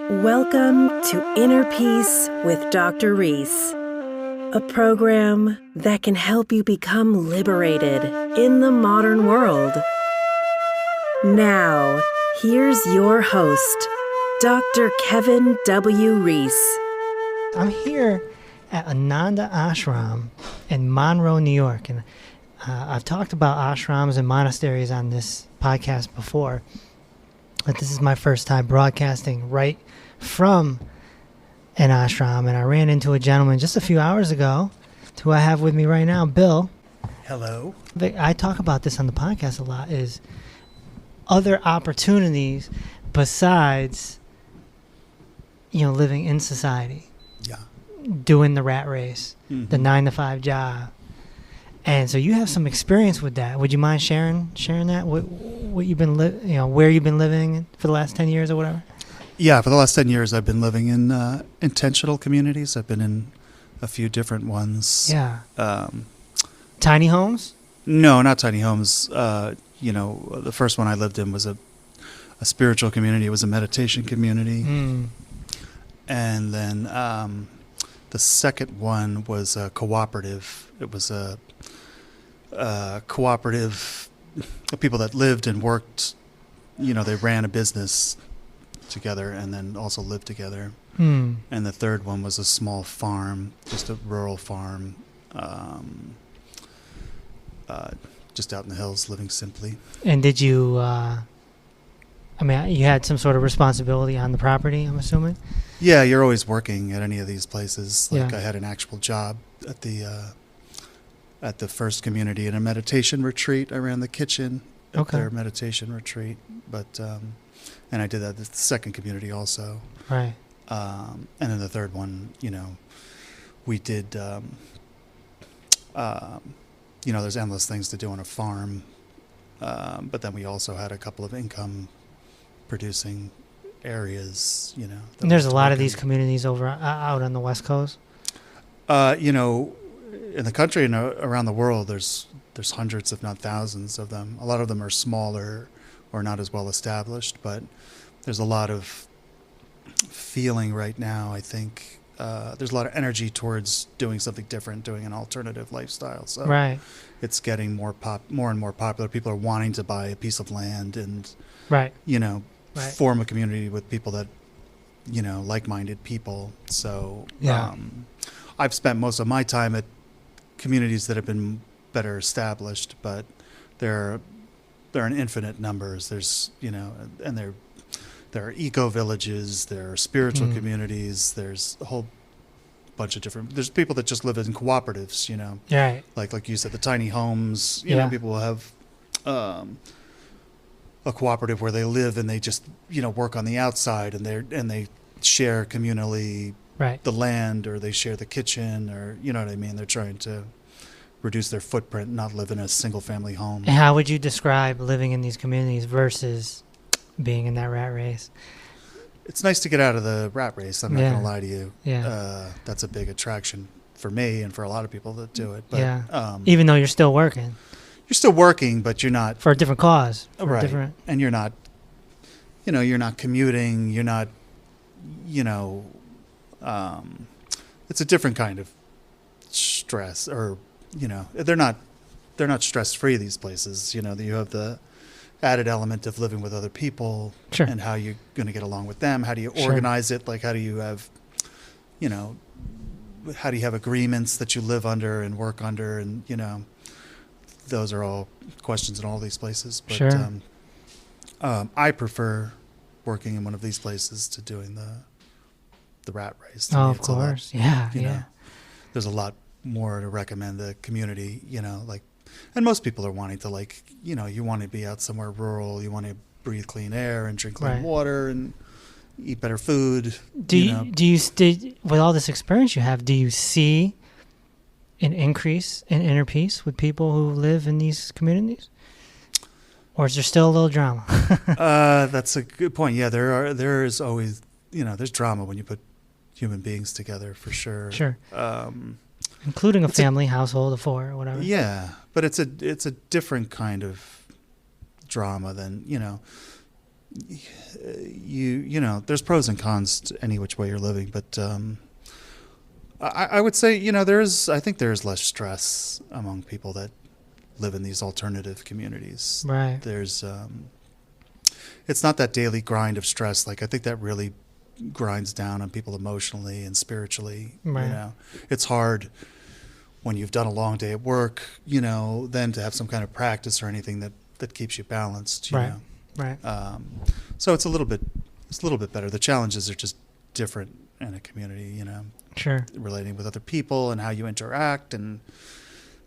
Welcome to Inner Peace with Dr. Reese, a program that can help you become liberated in the modern world. Now, here's your host, Dr. Kevin W. Reese. I'm here at Ananda Ashram in Monroe, New York, and I've talked about ashrams and monasteries on this podcast before, but this is my first time broadcasting right from an ashram, and I ran into a gentleman just a few hours ago, who I have with me right now, Bill. Hello. I talk about this on the podcast a lot, is other opportunities besides, living in society. Yeah. Doing the rat race, Mm-hmm. the 9-to-5 job. And so you have some experience with that. Would you mind sharing that? What you've been where you've been living for the last 10 years or whatever? Yeah, for the last 10 years I've been living in intentional communities. I've been in a few different ones. Yeah. Tiny homes? No, not tiny homes. The first one I lived in was a spiritual community. It was a meditation community. Mm. And then the second one was a cooperative. It was a cooperative of people that lived and worked. They ran a business together and then also lived together. Mm. And the third one was a small farm, just a rural farm, just out in the hills, living simply. And did you, you had some sort of responsibility on the property, I'm assuming? Yeah, you're always working at any of these places. Like Yeah. I had an actual job at the first community in a meditation retreat. I ran the kitchen at their meditation retreat, but and I did that at the second community also. Right. And then the third one, we did. There's endless things to do on a farm, but then we also had a couple of income producing areas. And there's a lot of these communities over out on the West Coast. In the country and around the world, there's hundreds, if not thousands, of them. A lot of them are smaller or not as well established, but there's a lot of feeling right now. I think there's a lot of energy towards doing something different, doing an alternative lifestyle. So Right. it's getting more and more popular. People are wanting to buy a piece of land and Right. form a community with people that like-minded people. So Yeah. I've spent most of my time at communities that have been better established, but they're in infinite numbers. There's and there are eco villages, there are spiritual communities, there's a whole bunch of different. There's people that just live in cooperatives, Right. like you said, the tiny homes. People will have a cooperative where they live and they just work on the outside and they share communally. Right. The land, or they share the kitchen, or what I mean. They're trying to reduce their footprint, not live in a single family home. And how would you describe living in these communities versus being in that rat race? It's nice to get out of the rat race. I'm not going to lie to you. Yeah. That's a big attraction for me and for a lot of people that do it. But, even though you're still working. You're still working, but you're not For a different cause. right. And you're not, you're not commuting. You're not, it's a different kind of stress, or they're not stress-free, these places. You have the added element of living with other people. Sure. And how you're going to get along with them. How do you Sure. organize it? Like, how do you have agreements that you live under and work under? And those are all questions in all these places. But Sure. I prefer working in one of these places to doing the rat race. To Oh, me, of it's a lot, course. Yeah. there's a lot more to recommend the community, and most people are wanting to you want to be out somewhere rural, you want to breathe clean air and drink clean Right. water and eat better food. Do you with all this experience you have, do you see an increase in inner peace with people who live in these communities? Or is there still a little drama? That's a good point. Yeah, there is always, there's drama when you put human beings together, for sure. Sure. Including a family, household of 4 or whatever. Yeah, but it's a different kind of drama than, you know, there's pros and cons to any which way you're living, but I would say, you know, I think there's less stress among people that live in these alternative communities. Right. There's it's not that daily grind of stress. Like, I think that really grinds down on people emotionally and spiritually. Right. You know, it's hard when you've done a long day at work, you know, then to have some kind of practice or anything that keeps you balanced, you Right. know. Right. So it's a little bit better. The challenges are just different in a community, you know, Sure. relating with other people and how you interact and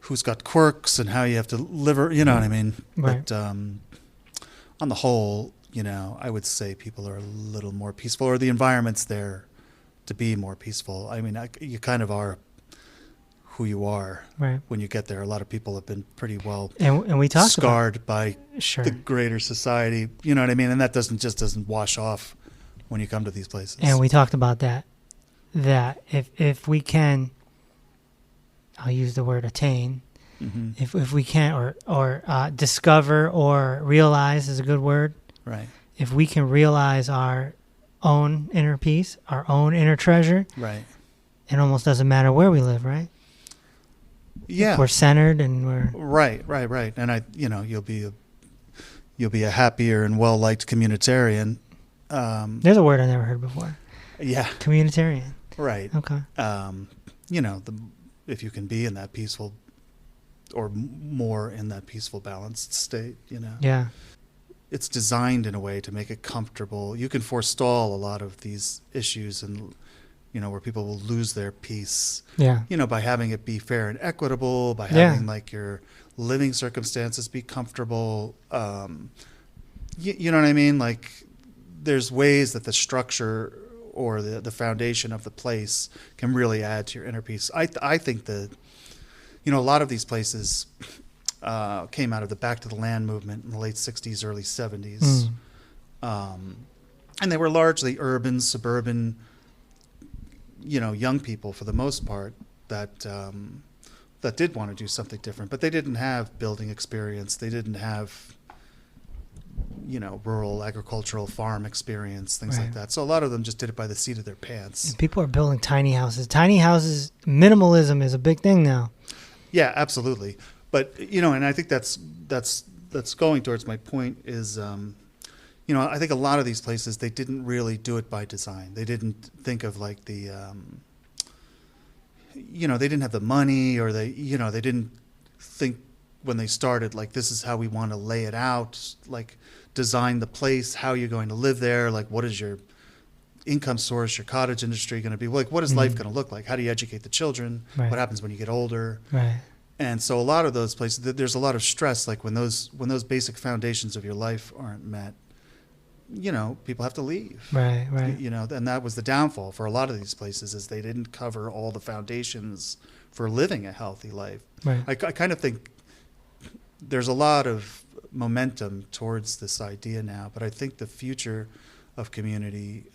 who's got quirks and how you have to live, you know what I mean? Right. But on the whole, you know, I would say people are a little more peaceful, or the environment's there to be more peaceful. I mean, you kind of are who you are Right. when you get there. A lot of people have been pretty well And we talked scarred by about, sure. the greater society. You know what I mean? And that doesn't wash off when you come to these places. And we talked about that if we can, I'll use the word attain, Mm-hmm. if we can, or discover or realize is a good word. Right. If we can realize our own inner peace, our own inner treasure, Right. it almost doesn't matter where we live, right? Yeah. If we're centered and we're Right. And you'll be a happier and well-liked communitarian. there's a word I never heard before. Yeah. Communitarian. Right. Okay. You know, if you can be in that peaceful, or more in that peaceful, balanced state, you know. Yeah. It's designed in a way to make it comfortable. You can forestall a lot of these issues, and you know, where people will lose their peace, Yeah. you know, by having it be fair and equitable, by Yeah. having like your living circumstances be comfortable. You know what I mean? Like, there's ways that the structure or the foundation of the place can really add to your inner peace. I think that, you know, a lot of these places came out of the Back to the Land movement in the late 60s, early 70s. And they were largely urban, suburban, you know, young people for the most part that did want to do something different, but they didn't have building experience. They didn't have, you know, rural agricultural farm experience, things Right. like that. So a lot of them just did it by the seat of their pants. And people are building tiny houses. Tiny houses, minimalism is a big thing now. Yeah, absolutely. But, you know, and I think that's going towards my point is, you know, I think a lot of these places, they didn't really do it by design. They didn't think of like the, you know, they didn't have the money, or they didn't think when they started, like, this is how we want to lay it out, like design the place, how you're going to live there, like what is your income source, your cottage industry going to be, like what is life going to look like, how do you educate the children, Right. what happens when you get older. Right. And so a lot of those places, there's a lot of stress, like when those basic foundations of your life aren't met, you know, people have to leave. Right. Right. You know, and that was the downfall for a lot of these places, is they didn't cover all the foundations for living a healthy life. Right. I kind of think there's a lot of momentum towards this idea now, but I think the future of community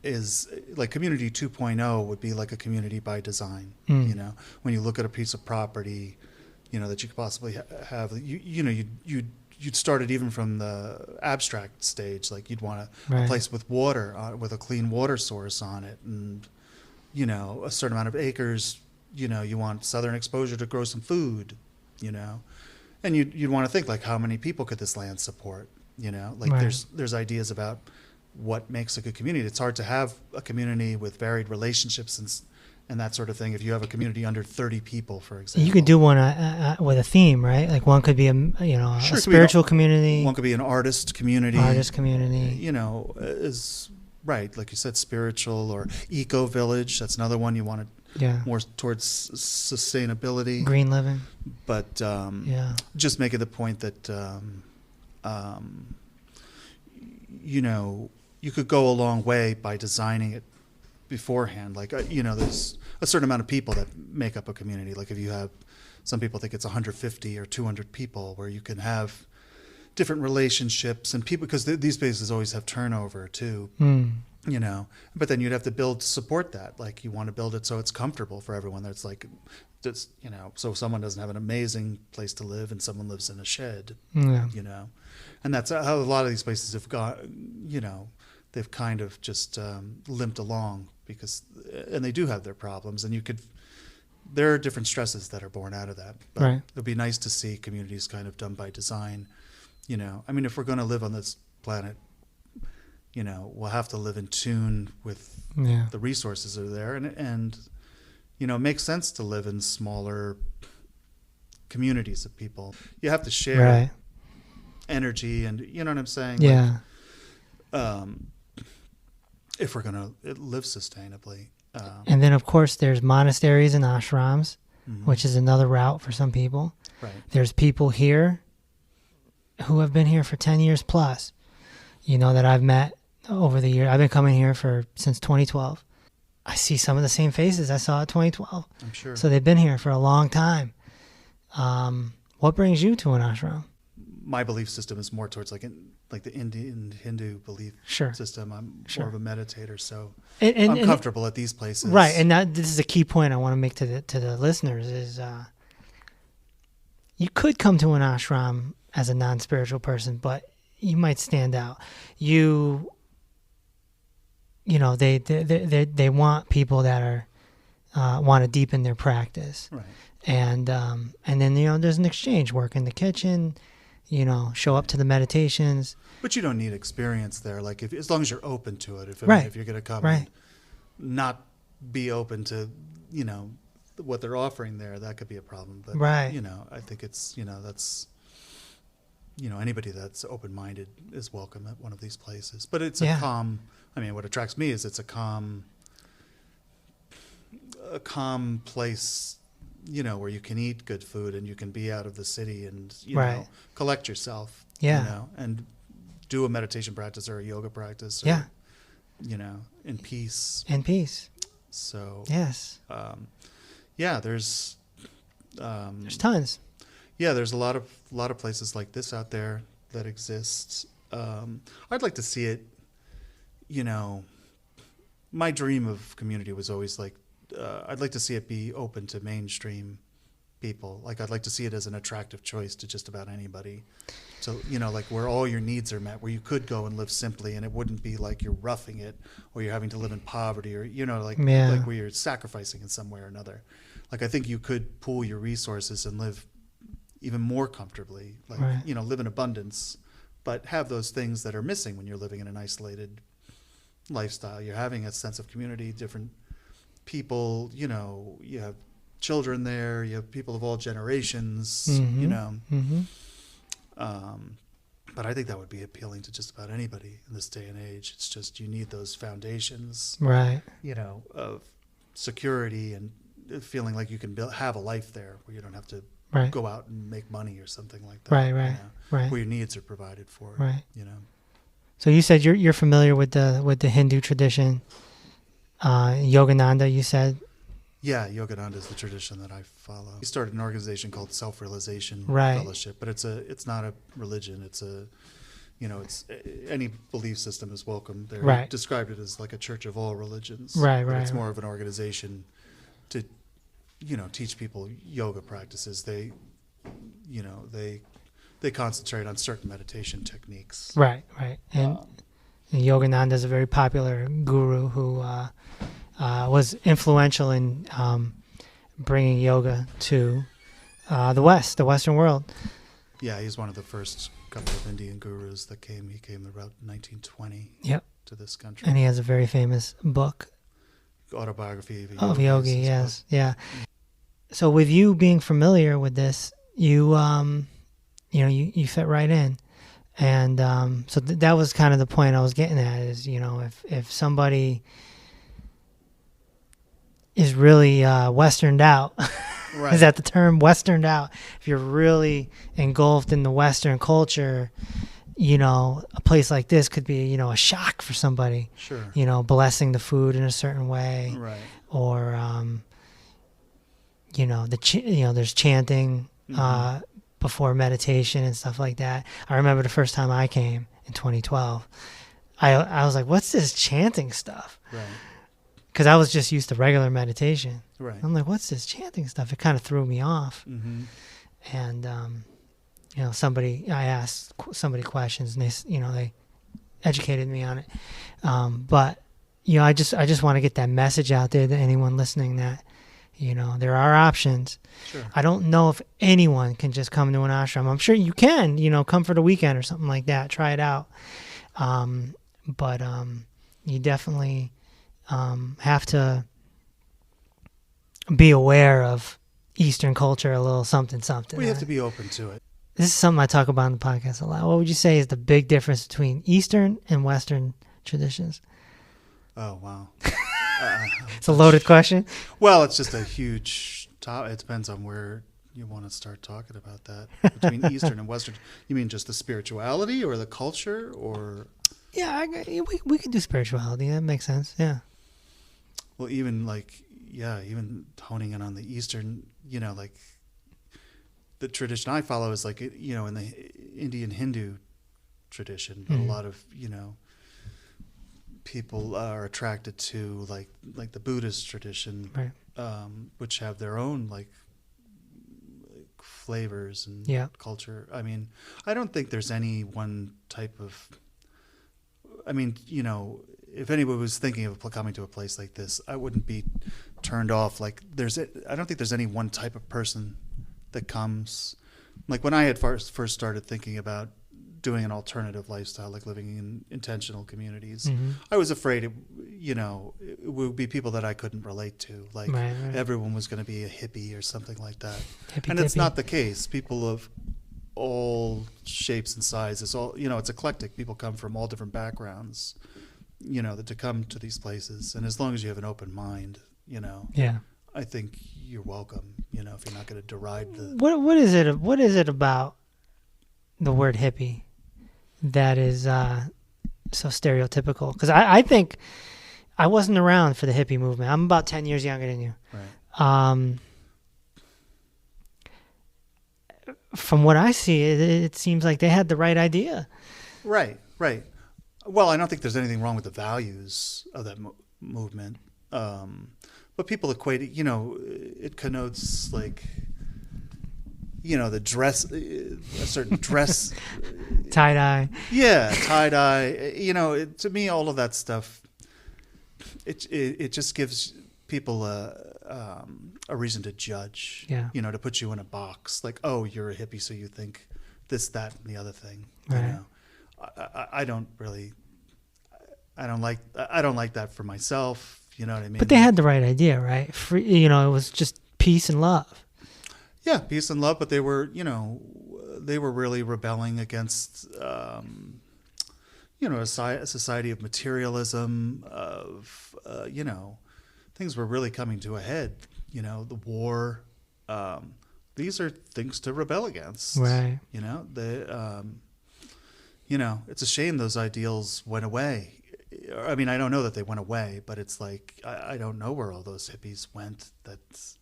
is like community 2.0 would be like a community by design. You know, when you look at a piece of property, you know, that you could possibly have, you'd start it even from the abstract stage. Like you'd want a Right. place with water, with a clean water source on it, and you know, a certain amount of acres. You know, you want southern exposure to grow some food. You know, and you'd want to think like, how many people could this land support? You know, like Right. there's ideas about what makes a good community. It's hard to have a community with varied relationships and that sort of thing if you have a community under 30 people, for example. You could do one with a theme, right? Like one could be Sure, a it could be spiritual community, One could be an artist community. You know, is right, like you said, spiritual, or eco village. That's another one you want to yeah, more towards sustainability. green living. But Yeah. just making the point that you know, you could go a long way by designing it beforehand. Like you know, there's a certain amount of people that make up a community. Like if you have, some people think it's 150 or 200 people, where you can have different relationships and people, because these places always have turnover too. you know, but then you'd have to build to support that. Like you want to build it so it's comfortable for everyone. That's like, just, you know, so someone doesn't have an amazing place to live and someone lives in a shed, you know, and that's how a lot of these places have got, you know, they've kind of just limped along because, and they do have their problems, and there are different stresses that are born out of that. But Right. it'd be nice to see communities kind of done by design, you know. I mean, if we're going to live on this planet, you know, we'll have to live in tune with the resources that are there, and you know, it makes sense to live in smaller communities of people. You have to share energy, and you know what I'm saying? Yeah. Like, if we're going to live sustainably. And then, of course, there's monasteries and ashrams, which is another route for some people. Right. There's people here who have been here for 10 years plus, you know, that I've met over the year. I've been coming here since 2012. I see some of the same faces I saw at 2012. I'm sure. So they've been here for a long time. What brings you to an ashram? My belief system is more towards like the Indian Hindu belief system. I'm more of a meditator, so I'm comfortable at these places. Right, and this is a key point I want to make to the listeners is you could come to an ashram as a non-spiritual person, but you might stand out. You know, they want people that are want to deepen their practice, right? And then, you know, there's an exchange, work in the kitchen, you know, show up to the meditations. But you don't need experience there. Like as long as you're open to it. If you're going to come and not be open to, you know, what they're offering there, that could be a problem. But you know, I think it's, you know, that's, you know, anybody that's open-minded is welcome at one of these places. But it's a calm. I mean, what attracts me is it's a calm place, you know, where you can eat good food and you can be out of the city and, you know, collect yourself, you know, and do a meditation practice or a yoga practice, or, you know, in peace. In peace. So, yes. There's tons. Yeah, there's a lot of places like this out there that exist. I'd like to see it, you know, my dream of community was always like, I'd like to see it be open to mainstream people. Like I'd like to see it as an attractive choice to just about anybody. So, you know, like where all your needs are met, where you could go and live simply and it wouldn't be like you're roughing it or you're having to live in poverty or, you know, like where you're sacrificing in some way or another. Like I think you could pool your resources and live even more comfortably, like, you know, live in abundance, but have those things that are missing when you're living in an isolated lifestyle. You're having a sense of community, different people, you know, you have children there, you have people of all generations, you know. But I think that would be appealing to just about anybody in this day and age. It's just you need those foundations, you know, of security and feeling like you can have a life there where you don't have to go out and make money or something like that. You know, where your needs are provided for. You know. So you said you're familiar with the Hindu tradition. Yogananda, you said. Yeah, Yogananda is the tradition that I follow. He started an organization called Self-Realization Fellowship, but it's not a religion. It's a, you know, it's any belief system is welcome. They described it as like a church of all religions. But it's more of an organization to, you know, teach people yoga practices. They, you know, they concentrate on certain meditation techniques. And Yogananda is a very popular guru who was influential in bringing yoga to the Western world. Yeah, he's one of the first couple of Indian gurus that came. He came about 1920 to this country. And he has a very famous book. Autobiography of Yogi, yes. Yeah. So with you being familiar with this, you fit right in. And so that was kind of the point I was getting at is, you know, if somebody is really Westerned out, is that the term, Westerned out? If you're really engulfed in the Western culture, you know, a place like this could be, you know, a shock for somebody. Sure. You know, blessing the food in a certain way. Or, you know, there's chanting before meditation and stuff like that. I remember the first time I came in 2012. I was like, what's this chanting stuff? Right. Because I was just used to regular meditation. Right. I'm like, what's this chanting stuff? It kind of threw me off. Mm-hmm. And, I asked somebody questions, and they educated me on it. But, I just want to get that message out there to anyone listening that, there are options. Sure. I don't know if anyone can just come to an ashram. I'm sure you can, come for the weekend or something like that. Try it out. But you definitely have to be aware of Eastern culture, a little something. We have to be open to it. This is something I talk about on the podcast a lot. What would you say is the big difference between Eastern and Western traditions? Oh, wow. It's a loaded question. Well, it's just a huge topic. It depends on where you want to start talking about that. Between Eastern and Western. You mean just the spirituality or the culture or... Yeah, we can do spirituality. That makes sense. Yeah. Well, even honing in on the Eastern, like the tradition I follow is like, in the Indian Hindu tradition, but a lot of, people are attracted to like the Buddhist tradition, right. Which have their own like flavors and culture. I mean, I don't think there's any one type of, if anybody was thinking of coming to a place like this, I wouldn't be turned off. Like I don't think there's any one type of person that comes. Like when I had first started thinking about doing an alternative lifestyle, like living in intentional communities, mm-hmm. I was afraid it would be people that I couldn't relate to. Like right. everyone was going to be a hippie or something like that. Hippie, and it's not the case. People of all shapes and sizes, it's eclectic. People come from all different backgrounds, to come to these places. And as long as you have an open mind, I think you're welcome, if you're not going to deride the... What is it about the word hippie that is so stereotypical? Because I think I wasn't around for the hippie movement. I'm about 10 years younger than you. Right. From what I see, it seems like they had the right idea. Right. Well, I don't think there's anything wrong with the values of that movement. But people equate it, it connotes like, the dress, a certain dress. Tie-dye. Yeah, tie-dye. To me, all of that stuff, it just gives people a reason to judge, to put you in a box. Like, oh, you're a hippie, so you think this, that, and the other thing. Right. I don't like that for myself. You know what I mean? But they had the right idea, right? It was just peace and love. Yeah, peace and love. But they were, they were really rebelling against, a society of materialism, of, things were really coming to a head. The war. These are things to rebel against. Right. It's a shame those ideals went away. I mean, I don't know that they went away, but it's like, I don't know where all those hippies went. That's,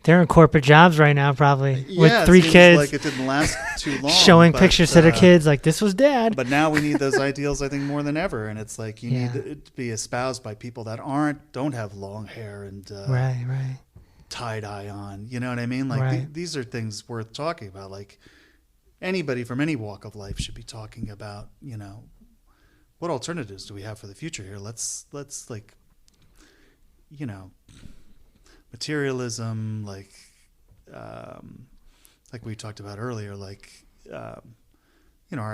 they're in corporate jobs right now, probably with 3 it kids. Like it didn't last too long. Showing pictures to their kids, like this was dad. But now we need those ideals, I think, more than ever. And it's like you need it to be espoused by people that don't have long hair and right. tie dye on. You know what I mean? Like these are things worth talking about. Like anybody from any walk of life should be talking about. What alternatives do we have for the future here? Let's like, materialism, like we talked about earlier, like our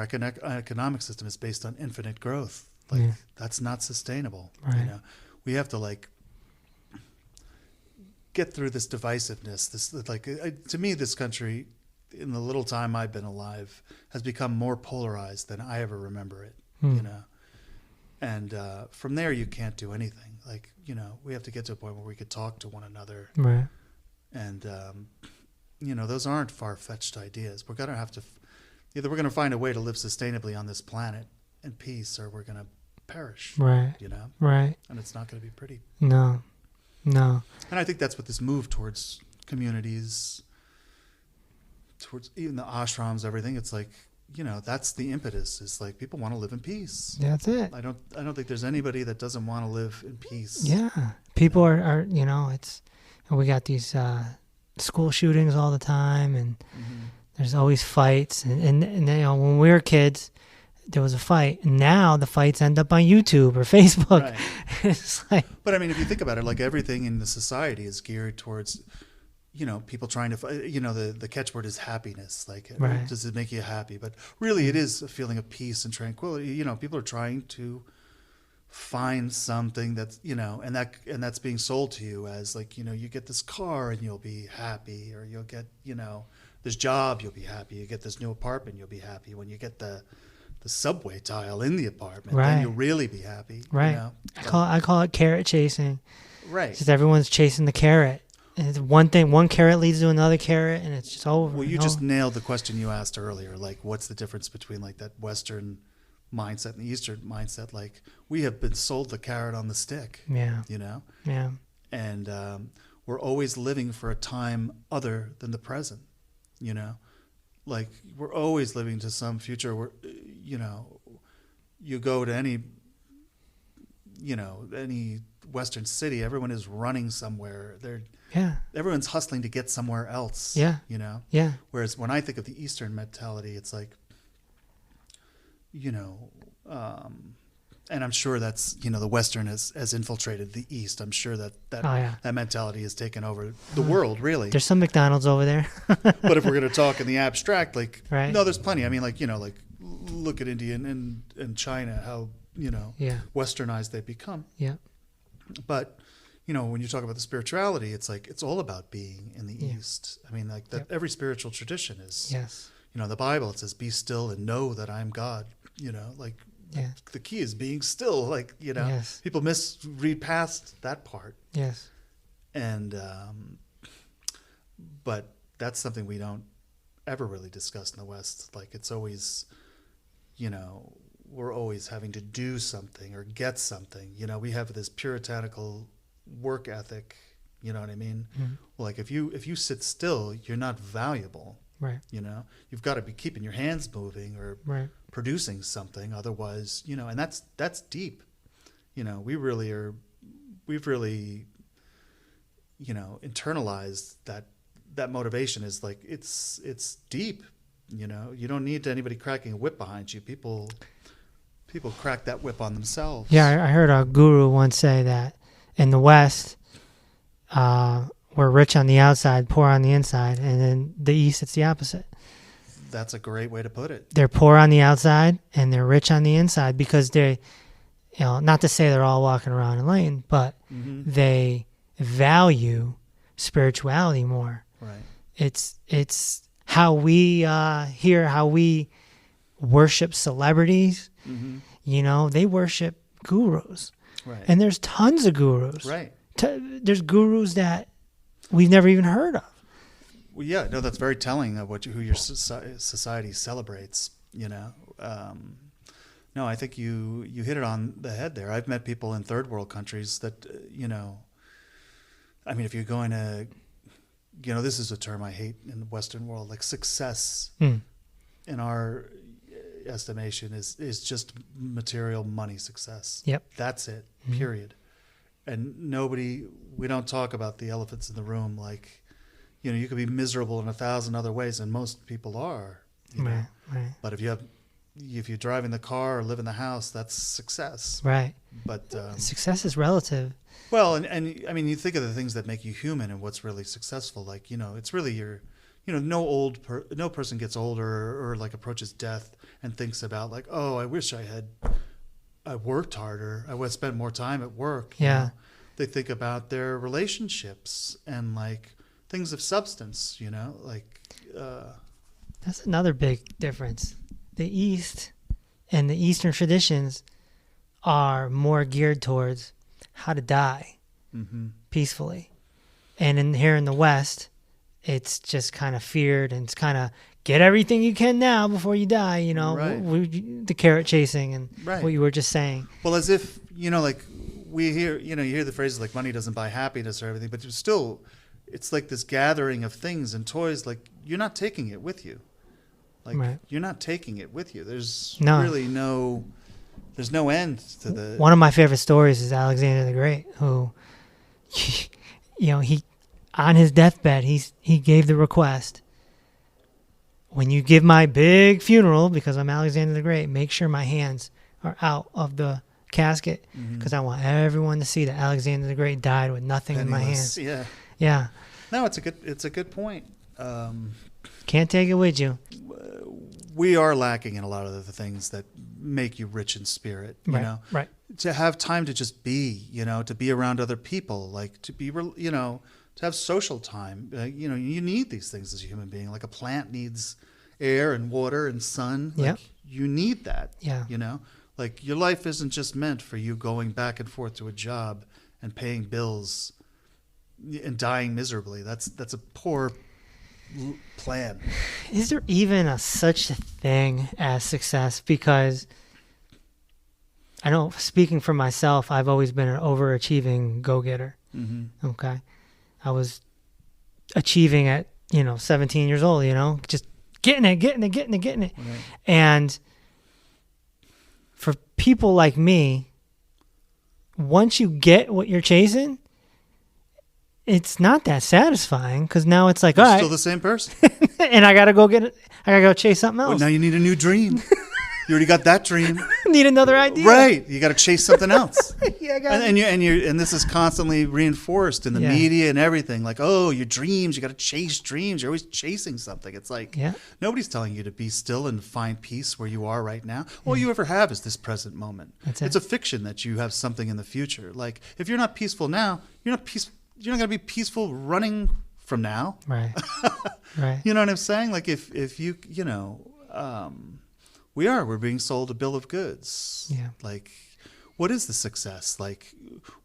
economic system is based on infinite growth. Like that's not sustainable. Right. We have to like get through this divisiveness. This to me, this country, in the little time I've been alive, has become more polarized than I ever remember it. And from there, you can't do anything. Like, we have to get to a point where we could talk to one another. Right. And, those aren't far-fetched ideas. We're going to have to, either we're going to find a way to live sustainably on this planet in peace, or we're going to perish. Right. Right. And it's not going to be pretty. No. And I think that's what this move towards communities, towards even the ashrams, everything. It's like, that's the impetus. Is like people want to live in peace. That's it. I don't think there's anybody that doesn't want to live in peace. Yeah. People are we got these school shootings all the time, and there's always fights. And when we were kids, there was a fight. And now the fights end up on YouTube or Facebook. Right. It's like, but I mean, if you think about it, like everything in the society is geared towards, people trying to, the catchword is happiness. Like, right. Does it make you happy? But really, it is a feeling of peace and tranquility. People are trying to find something that's, and that's being sold to you as like, you get this car and you'll be happy, or you'll get, this job, you'll be happy. You get this new apartment, you'll be happy. When you get the subway tile in the apartment, right. then you'll really be happy. Right. I call it carrot chasing. Right. Just everyone's chasing the carrot. And it's one carrot leads to another carrot, and it's just over. Well, you just nailed the question you asked earlier. Like, what's the difference between like that Western mindset and the Eastern mindset? Like, we have been sold the carrot on the stick. Yeah. Yeah. And we're always living for a time other than the present. Like we're always living to some future where, you go to any Western city, everyone is running somewhere. Everyone's hustling to get somewhere else. Yeah. Yeah. Whereas when I think of the Eastern mentality, it's like, and I'm sure that's, the Western has infiltrated the East. I'm sure that mentality has taken over the world, really. There's some McDonald's over there. But if we're going to talk in the abstract, like, right. No, there's plenty. I mean, like, like look at India and China, how, westernized they've become. Yeah. But, when you talk about the spirituality, it's like, it's all about being in the East. I mean, like that every spiritual tradition is, yes. The Bible, it says, be still and know that I'm God, like, the key is being still, like, yes. People read past that part. Yes. And, but that's something we don't ever really discuss in the West. Like, it's always, we're always having to do something or get something. We have this puritanical work ethic, you know what I mean? Mm-hmm. Like, if you sit still, you're not valuable. Right. You've got to be keeping your hands moving or right. producing something. Otherwise, and that's deep. We've really, internalized that motivation is like, it's deep. You don't need anybody cracking a whip behind you. People crack that whip on themselves. Yeah. I heard a guru once say that in the West, we're rich on the outside, poor on the inside, and in the East, it's the opposite. That's a great way to put it. They're poor on the outside and they're rich on the inside because they, not to say they're all walking around enlightened, but they value spirituality more. Right. It's how we how we worship celebrities. Mm-hmm. They worship gurus. Right. And there's tons of gurus. Right. There's gurus that we've never even heard of. Well, yeah, no, that's very telling of who your society celebrates. No, I think you hit it on the head there. I've met people in third world countries that I mean, if you're going to, this is a term I hate in the Western world, like success in our estimation is just material money success. Yep. That's it, period. And we don't talk about the elephants in the room. Like, you could be miserable in 1,000 other ways, and most people are. Right. But if you're driving the car or live in the house, that's success. Right. But success is relative. Well, and I mean, you think of the things that make you human and what's really successful. Like, it's really no person gets older or like approaches death and thinks about like, oh, I wish I worked harder. I would spend more time at work. Yeah. They think about their relationships and like things of substance, That's another big difference. The East and the Eastern traditions are more geared towards how to die peacefully. And here in the West, it's just kind of feared and it's kind of get everything you can now before you die, Right. The carrot chasing and right. what you were just saying. Well, as if, like we hear, you hear the phrases like money doesn't buy happiness or everything, but it's like this gathering of things and toys, like you're not taking it with you. Like Right. you're not taking it with you. There's No. really there's no end to the. One of my favorite stories is Alexander the Great, who, he on his deathbed, he gave the request, when you give my big funeral, because I'm Alexander the Great, make sure my hands are out of the casket, because I want everyone to see that Alexander the Great died with nothing in my hands. Yeah. Yeah. No, it's a good point. Can't take it with you. We are lacking in a lot of the things that make you rich in spirit. You know, Right. to have time to just be. To be around other people, like to be. To have social time. You need these things as a human being. Like a plant needs air and water and sun. Yep. Like you need that. Yeah. Like your life isn't just meant for you going back and forth to a job and paying bills and dying miserably. That's a poor plan. Is there even such a thing as success? Because I know, speaking for myself, I've always been an overachieving go-getter. Mm-hmm. Okay. I was achieving at, 17 years old, just getting it. Right. And for people like me, once you get what you're chasing, it's not that satisfying, because now it's like, You're all right, still the same person. and I got to go get it. I got to go chase something else. Well, now you need a new dream. You already got that dream. Need another idea. Right. You got to chase something else. Yeah, I got And this is constantly reinforced in the Yeah. media and everything. Like, oh, your dreams, you got to chase dreams. You're always chasing something. It's like, Yeah. nobody's telling you to be still and find peace where you are right now. All you ever have is this present moment. That's it. It's a fiction that you have something in the future. Like, if you're not peaceful now, you're not going to be peaceful running from now. Right. Right. You know what I'm saying? Like, if you, we're being sold a bill of goods. Yeah. Like, what is the success? Like,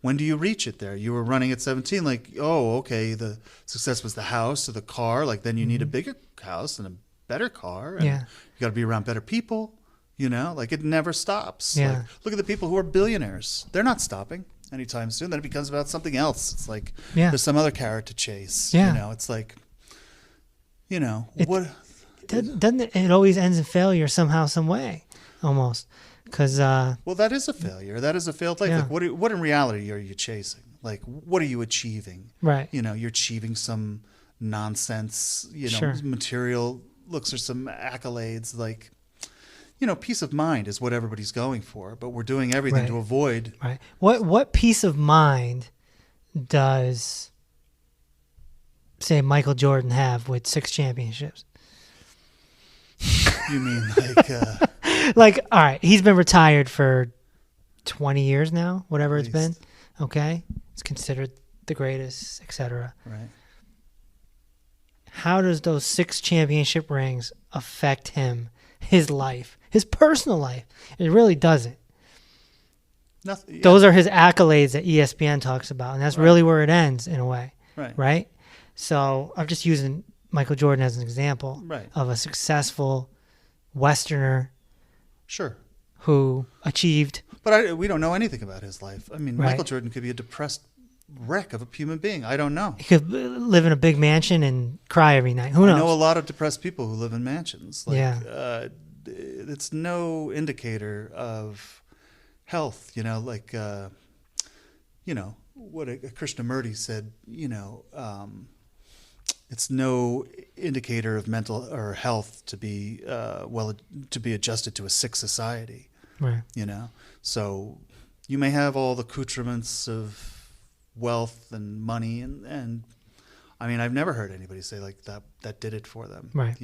when do you reach it there? You were running at 17, like, oh, okay, the success was the house or the car. Like, then you need a bigger house and a better car. And Yeah. you got to be around better people, like it never stops. Yeah. Like, look at the people who are billionaires. They're not stopping anytime soon. Then it becomes about something else. It's like, Yeah. there's some other carrot to chase. Yeah. It's like, Doesn't it always ends in failure somehow, some way, almost? Because well, that is a failure. That is a failed life. Yeah. Like, what in reality are you chasing? Like, what are you achieving? right, You're achieving some nonsense, Sure. material looks or some accolades. Like, peace of mind is what everybody's going for, but we're doing everything Right. to avoid. right. What peace of mind does, say, Michael Jordan have with 6 championships? You mean like, Like, all right, he's been retired for 20 years now, whatever At it's been. least. Okay, it's considered the greatest, etc. right? How does those 6 championship rings affect him, his life, his personal life? It really doesn't. Nothing. Yeah. Those are his accolades that ESPN talks about, and that's Right. really where it ends in a way, right. right? So I'm just using Michael Jordan as an example Right. of a successful Westerner Sure. who achieved. But we don't know anything about his life. I mean, Right. Michael Jordan could be a depressed wreck of a human being. I don't know. He could live in a big mansion and cry every night. Who knows? I know a lot of depressed people who live in mansions. Like, Yeah. It's no indicator of health. What Krishnamurti said. It's no indicator of mental or health to be to be adjusted to a sick society. Right. So you may have all the accoutrements of wealth and money, and I mean, I've never heard anybody say like that did it for them. Right.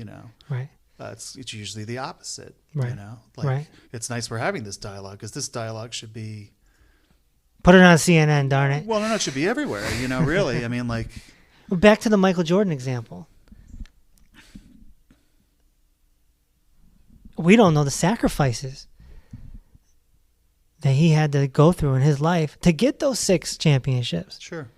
Right. It's usually the opposite. Right. Like, Right. it's nice we're having this dialogue, because this dialogue should be, Put it on CNN, darn it. well, no, it should be everywhere. Really. I mean, like, Back to the Michael Jordan example. We don't know the sacrifices that he had to go through in his life to get those 6 championships. sure.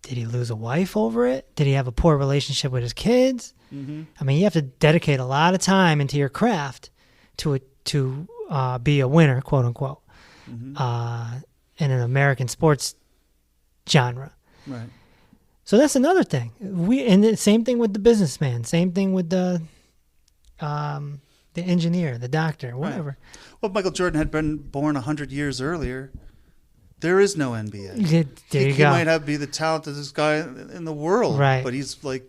Did he lose a wife over it? Did he have a poor relationship with his kids? Mm-hmm. I mean, you have to dedicate a lot of time into your craft to be a winner, quote unquote, Mm-hmm. in an American sports genre. Right. So that's another thing. And the same thing with the businessman. Same thing with the the engineer, the doctor, whatever. Right. Well, if Michael Jordan had been born 100 years earlier, there is no NBA. There you He go. might be the talented guy in the world, Right. but he's like,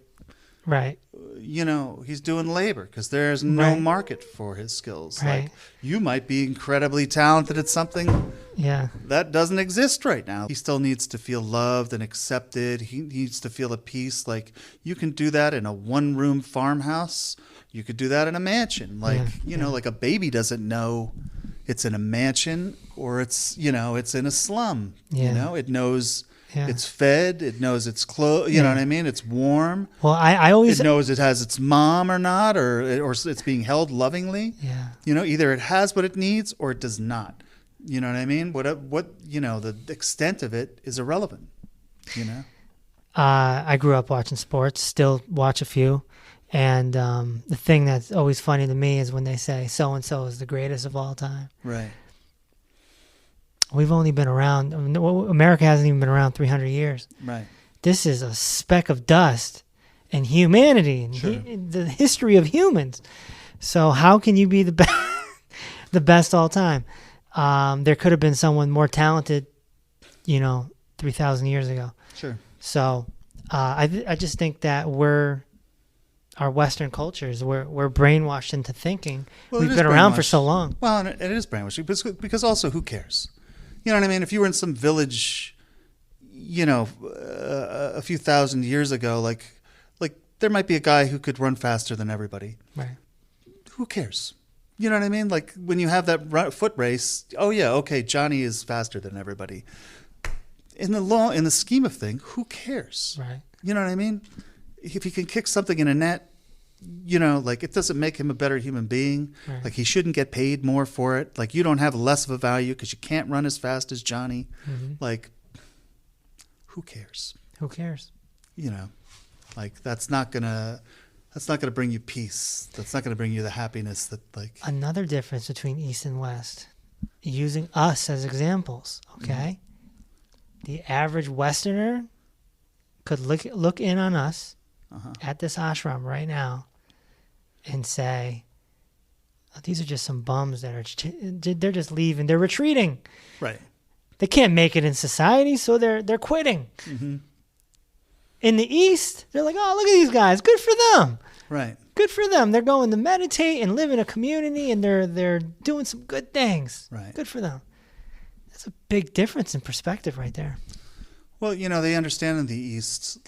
Right. he's doing labor because there's no Right. market for his skills. Right. Like, you might be incredibly talented at something Yeah. that doesn't exist right now. He still needs to feel loved and accepted. He needs to feel at peace. Like, you can do that in a one-room farmhouse. You could do that in a mansion. Like, like a baby doesn't know it's in a mansion or it's in a slum. Yeah. It knows Yeah. it's fed. It knows it's clothes. You know what I mean? It's warm. Well, I always It knows it has its mom or not, or it's being held lovingly. Yeah. Either it has what it needs or it does not. You know what I mean? The extent of it is irrelevant. I grew up watching sports, still watch a few. And the thing that's always funny to me is when they say so-and-so is the greatest of all time. Right. We've only been around, America hasn't even been around 300 years. Right. This is a speck of dust in humanity and Sure. the history of humans. So how can you be the best, the best all time? There could have been someone more talented, 3,000 years ago. Sure. So I just think that our Western cultures, we're brainwashed into thinking we've been around for so long. Well, and it is brainwashing because also who cares? You know what I mean? If you were in some village, a few thousand years ago, like there might be a guy who could run faster than everybody. Right. Who cares? You know what I mean? Like when you have that foot race, oh yeah, okay, Johnny is faster than everybody. In the scheme of things, who cares? Right. You know what I mean? If he can kick something in a net, it doesn't make him a better human being. Right. Like he shouldn't get paid more for it. Like you don't have less of a value because you can't run as fast as Johnny. Mm-hmm. Like, who cares? Who cares? That's not gonna bring you peace. That's not gonna bring you the happiness that Another difference between East and West, using us as examples. Okay, the average Westerner could look in on us at this ashram right now and say, oh, these are just some bums they're just leaving. They're retreating. Right. They can't make it in society, so they're quitting. Mm-hmm. In the East, they're like, oh, look at these guys. Good for them. Right. Good for them. They're going to meditate and live in a community, and they're doing some good things. Right. Good for them. That's a big difference in perspective right there. Well, they understand in the East,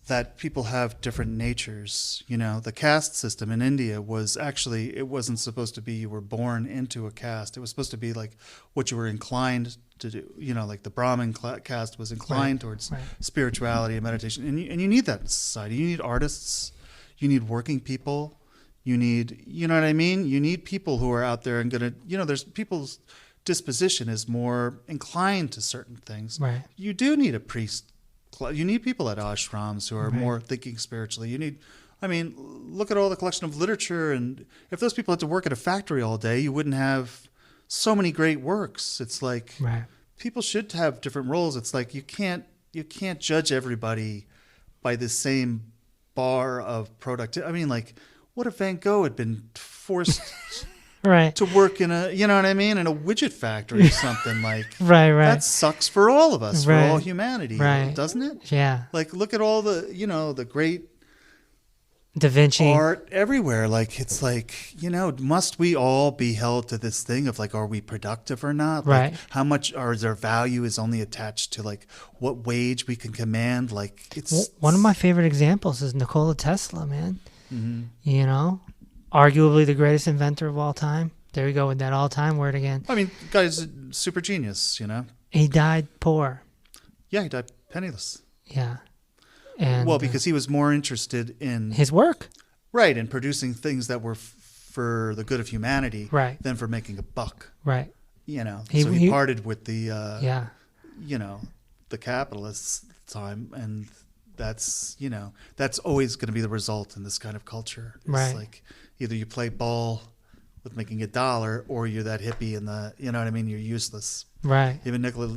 that people have different natures. The caste system in India was actually, it wasn't supposed to be you were born into a caste. It was supposed to be like what you were inclined to do. Like the Brahmin caste was inclined towards spirituality and meditation. And you need that in society. You need artists. You need working people. You need, you know what I mean? You need people who are out there and going to, there's people's disposition is more inclined to certain things. Right. You do need a priest. You need people at ashrams who are more thinking spiritually. Look at all the collection of literature, and if those people had to work at a factory all day, you wouldn't have so many great works. It's like people should have different roles. It's like you can't judge everybody by the same bar of productivity. What if Van Gogh had been forced to work in a, in a widget factory or something that sucks for all of us, for all humanity, doesn't it? Yeah. Look at all the, the great Da Vinci art everywhere. Must we all be held to this thing of are we productive or not? How much is our value is only attached to what wage we can command? One of my favorite examples is Nikola Tesla, man. Mm-hmm. Arguably the greatest inventor of all time. There we go with that all-time word again. Guy's a super genius, He died poor. Yeah, he died penniless. Yeah. And because he was more interested in his work. Right, in producing things that were for the good of humanity than for making a buck. Right. So he parted with the, the capitalists at the time, and that's always going to be the result in this kind of culture. It's either you play ball with making $1 or you're that hippie and you're useless. Right. Even Nikola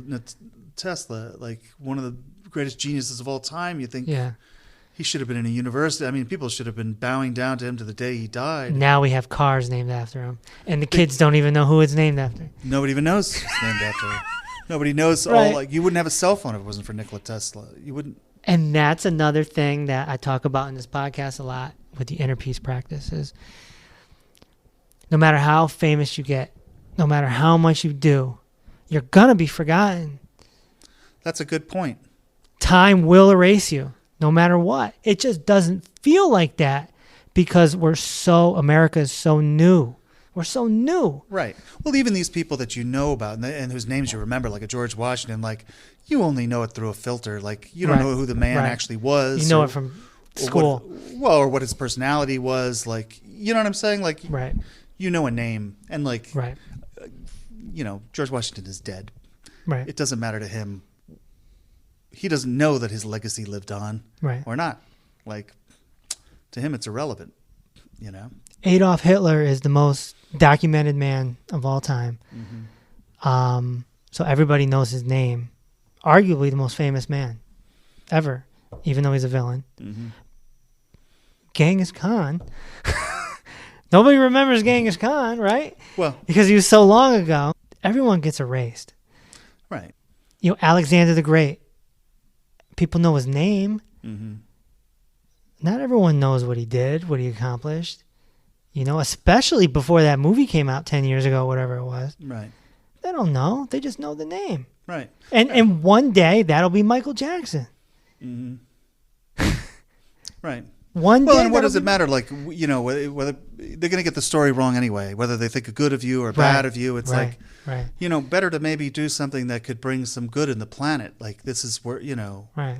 Tesla, one of the greatest geniuses of all time, you think He should have been in a university. I mean, people should have been bowing down to him to the day he died. Now we have cars named after him, and the kids don't even know who it's named after. Nobody even knows it's named after him. Nobody knows. Right. Like, you wouldn't have a cell phone if it wasn't for Nikola Tesla. You wouldn't. And that's another thing that I talk about in this podcast a lot with the inner peace practices. No matter how famous you get, no matter how much you do, you're going to be forgotten. That's a good point. Time will erase you, no matter what. It just doesn't feel like that because America is so new. We're so new. Right. Well, even these people that you know about and whose names you remember, like a George Washington, like, you only know it through a filter. Like, you don't know who the man actually was. You know it from school. Or what his personality was. Like, you know what I'm saying? Like, you know a name. And, like, George Washington is dead. Right. It doesn't matter to him. He doesn't know that his legacy lived on or not. Like, to him, it's irrelevant, you know? Adolf Hitler is the most documented man of all time. Mm-hmm. So everybody knows his name. Arguably the most famous man ever, even though he's a villain. Mm-hmm. Genghis Khan. Nobody remembers Genghis Khan, right? Well, because he was so long ago. Everyone gets erased. Right. You know, Alexander the Great. People know his name. Mm-hmm. Not everyone knows what he did, what he accomplished. You know, especially before that movie came out 10 years ago, whatever it was. Right. They don't know. They just know the name. Right. And one day, that'll be Michael Jackson. Mm-hmm. Right. One day. Well, and what does it matter? Like, you know, whether they're going to get the story wrong anyway, whether they think good of you or bad of you. It's like, you know, better to maybe do something that could bring some good in the planet. Like, this is where, you know. Right.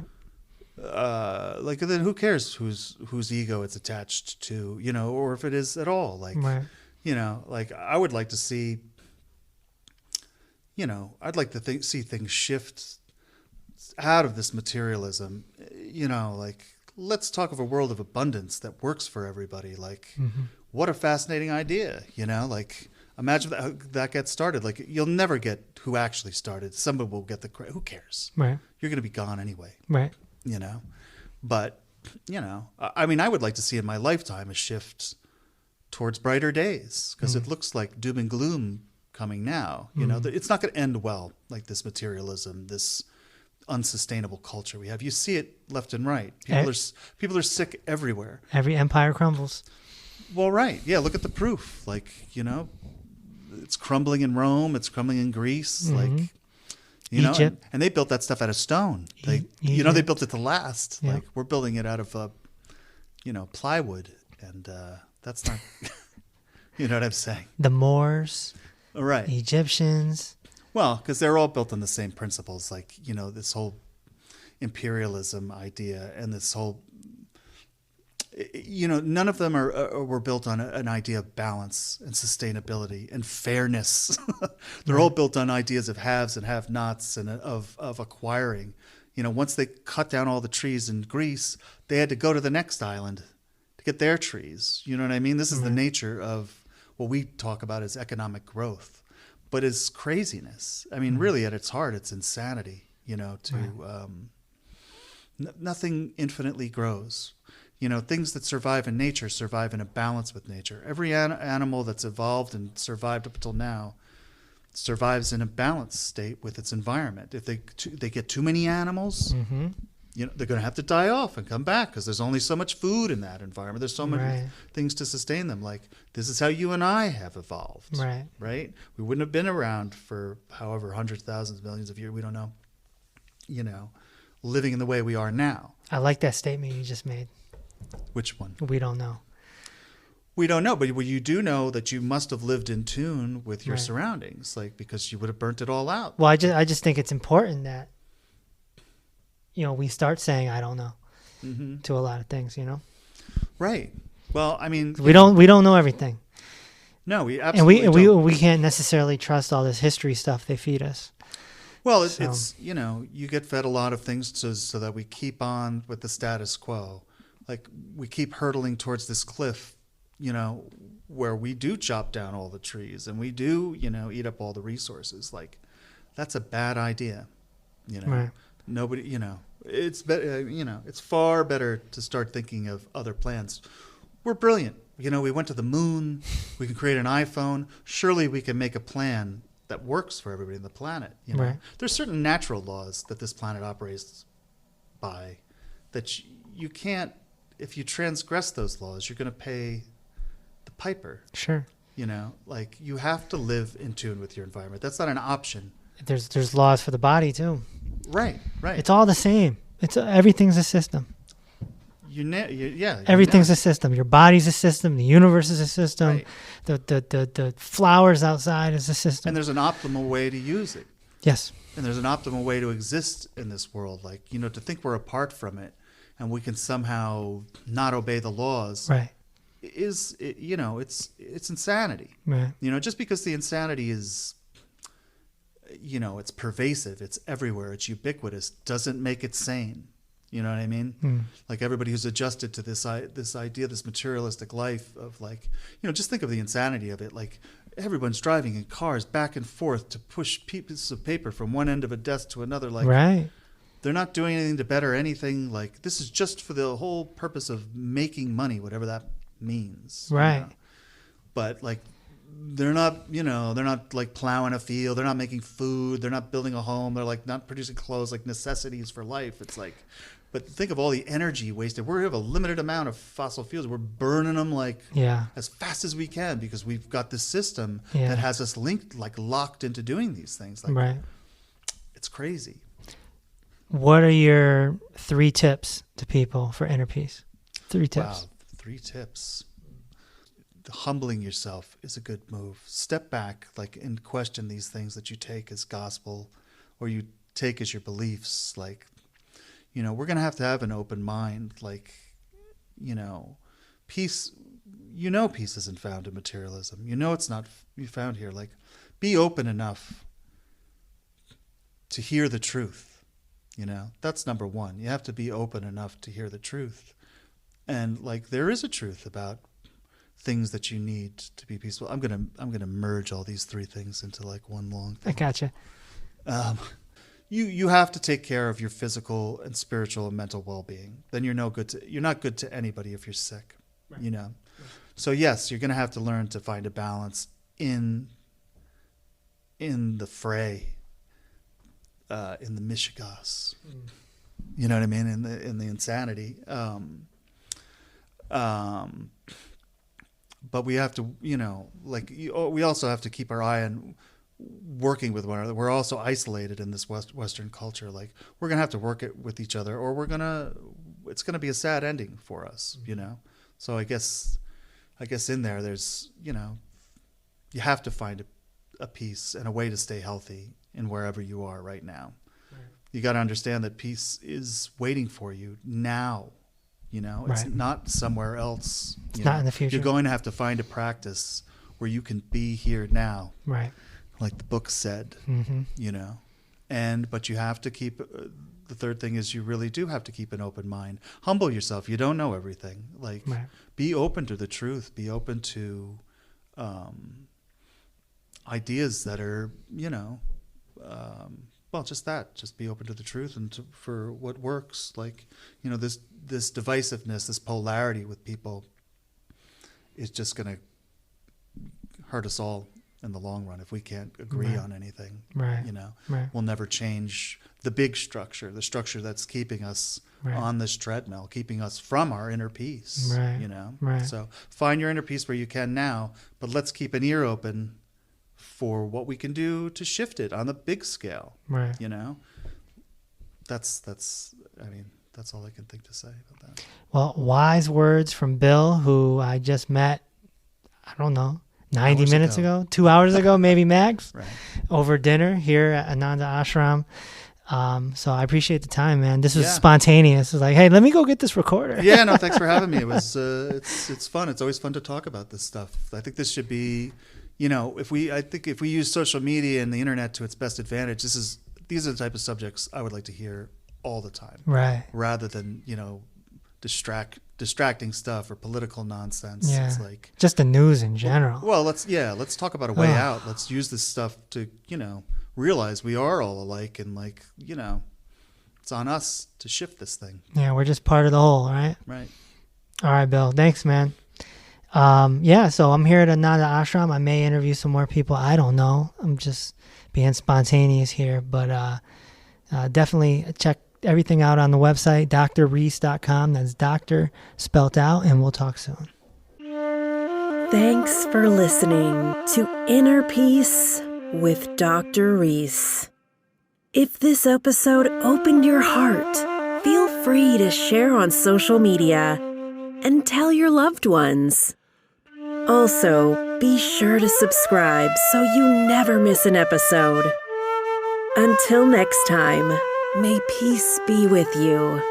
Like, then who cares whose ego it's attached to, you know, or if it is at all. Like, you know, like, I would like to see, you know, I'd like to see things shift out of this materialism, you know, like, let's talk of a world of abundance that works for everybody. Like, what a fascinating idea, you know, like, imagine how that gets started. Like, you'll never get who actually started. Somebody will get the credit. Who cares? Right. You're going to be gone anyway. Right. You know, but, you know, I mean, I would like to see in my lifetime a shift towards brighter days, because it looks like doom and gloom coming now. You know, it's not going to end well, like this materialism, this unsustainable culture we have. You see it left and right. People are sick everywhere. Every empire crumbles. Well, right. Yeah, look at the proof. Like, you know, it's crumbling in Rome. It's crumbling in Greece. Like, you know, and they built that stuff out of stone. You know, they built it to last. Like, we're building it out of, you know, plywood. And that's not, you know what I'm saying? The Moors. Right. Egyptians. Well, because they're all built on the same principles. Like, you know, this whole imperialism idea and this whole, you know, none of them were built on an idea of balance and sustainability and fairness. They're all built on ideas of haves and have-nots and of acquiring. You know, once they cut down all the trees in Greece, they had to go to the next island to get their trees. You know what I mean? This is the nature of what we talk about as economic growth, but it's craziness. I mean, really, at its heart, it's insanity. You know, nothing infinitely grows. You know, things that survive in nature survive in a balance with nature. Every animal that's evolved and survived up until now survives in a balanced state with its environment. If they get too many animals, you know, they're going to have to die off and come back because there's only so much food in that environment. There's so many things to sustain them. Like, this is how you and I have evolved. Right? We wouldn't have been around for however hundreds, thousands, millions of years. We don't know. You know, living in the way we are now. I like that statement you just made. Which one? We don't know. We don't know, but you do know that you must have lived in tune with your surroundings, like, because you would have burnt it all out. Well, I just think it's important that, you know, we start saying I don't know to a lot of things, you know. Right. Well, I mean, we don't know everything. No, we absolutely don't. We can't necessarily trust all this history stuff they feed us. Well, it's you know, you get fed a lot of things so that we keep on with the status quo. Like, we keep hurtling towards this cliff, you know, where we do chop down all the trees and we do, you know, eat up all the resources. Like, that's a bad idea, you know. Nobody, it's better, it's far better to start thinking of other plans. We're brilliant. We went to the moon. We can create an iPhone. Surely we can make a plan that works for everybody on the planet. Right. There's certain natural laws that this planet operates by that you can't, if you transgress those laws, you're going to pay the piper. Sure. Like you have to live in tune with your environment. That's not an option. There's laws for the body too. Right. It's all the same. Everything's a system. Everything's a system. Your body's a system. The universe is a system. Right. The flowers outside is a system. And there's an optimal way to use it. Yes. And there's an optimal way to exist in this world. Like, to think we're apart from it and we can somehow not obey the laws. Right. It's insanity. Right. Just because the insanity is, it's pervasive, it's everywhere, it's ubiquitous, doesn't make it sane. You know what I mean? Like everybody who's adjusted to this idea, this materialistic life of like, just think of the insanity of it. Like everyone's driving in cars back and forth to push pieces of paper from one end of a desk to another. Like, right. They're not doing anything to better anything. Like this is just for the whole purpose of making money, whatever that means. Right. But like, they're not like plowing a field. They're not making food. They're not building a home. They're like not producing clothes, like necessities for life. It's like, but think of all the energy wasted. We have a limited amount of fossil fuels. We're burning them as fast as we can because we've got this system that has us locked into doing these things. Like, right. It's crazy. What are your 3 tips to people for inner peace? 3 tips. Wow, 3 tips. Humbling yourself is a good move. Step back, and question these things that you take as gospel or you take as your beliefs. We're going to have an open mind. Peace, peace isn't found in materialism. It's not found here. Be open enough to hear the truth. That's number 1. You have to be open enough to hear the truth. And there is a truth about things that you need to be peaceful. I'm gonna merge all these 3 things into one long thing. I gotcha. You have to take care of your physical and spiritual and mental well-being. Then you're not good to anybody if you're sick. Right. So yes, you're gonna have to learn to find a balance in the fray, in the mishigas. You know what I mean? In the insanity. But we have to, we also have to keep our eye on working with one another. We're also isolated in this Western culture. We're going to have to work it with each other or it's going to be a sad ending for us, So I guess in there's, you have to find a peace and a way to stay healthy in wherever you are right now. Right. You got to understand that peace is waiting for you now. It's right. not somewhere else. It's not in the future. You're going to have to find a practice where you can be here now. Right. Like the book said, but you have to keep, the third thing is you really do have to keep an open mind. Humble yourself. You don't know everything. Right. Be open to the truth. Be open to ideas that are, just that. Just be open to the truth and for what works. This divisiveness, this polarity with people is just going to hurt us all in the long run if we can't agree on anything. Right. We'll never change the big structure, the structure that's keeping us on this treadmill, keeping us from our inner peace. Right. Right. So find your inner peace where you can now, but let's keep an ear open for what we can do to shift it on the big scale. Right. That's all I can think to say about that. Well, wise words from Bill, who I just met, I don't know, 90 minutes ago, 2 hours ago, maybe max, right. over dinner here at Ananda Ashram. So I appreciate the time, man. This was spontaneous. It was hey, let me go get this recorder. Yeah, no, thanks for having me. It was, it's fun. It's always fun to talk about this stuff. I think this should be, if we use social media and the internet to its best advantage, these are the type of subjects I would like to hear all the time. Right. Rather than, distracting stuff or political nonsense. Yeah. It's just the news in general. Well, let's talk about a way out. Let's use this stuff to, realize we are all alike and it's on us to shift this thing. Yeah, we're just part of the whole, right? Right. All right, Bill. Thanks, man. Yeah, so I'm here at Ananda Ashram. I may interview some more people. I don't know. I'm just being spontaneous here. But definitely check everything out on the website, drreese.com. That's doctor spelt out, and we'll talk soon. Thanks for listening to Inner Peace with Dr. Reese. If this episode opened your heart, feel free to share on social media and tell your loved ones. Also, be sure to subscribe so you never miss an episode. Until next time, may peace be with you.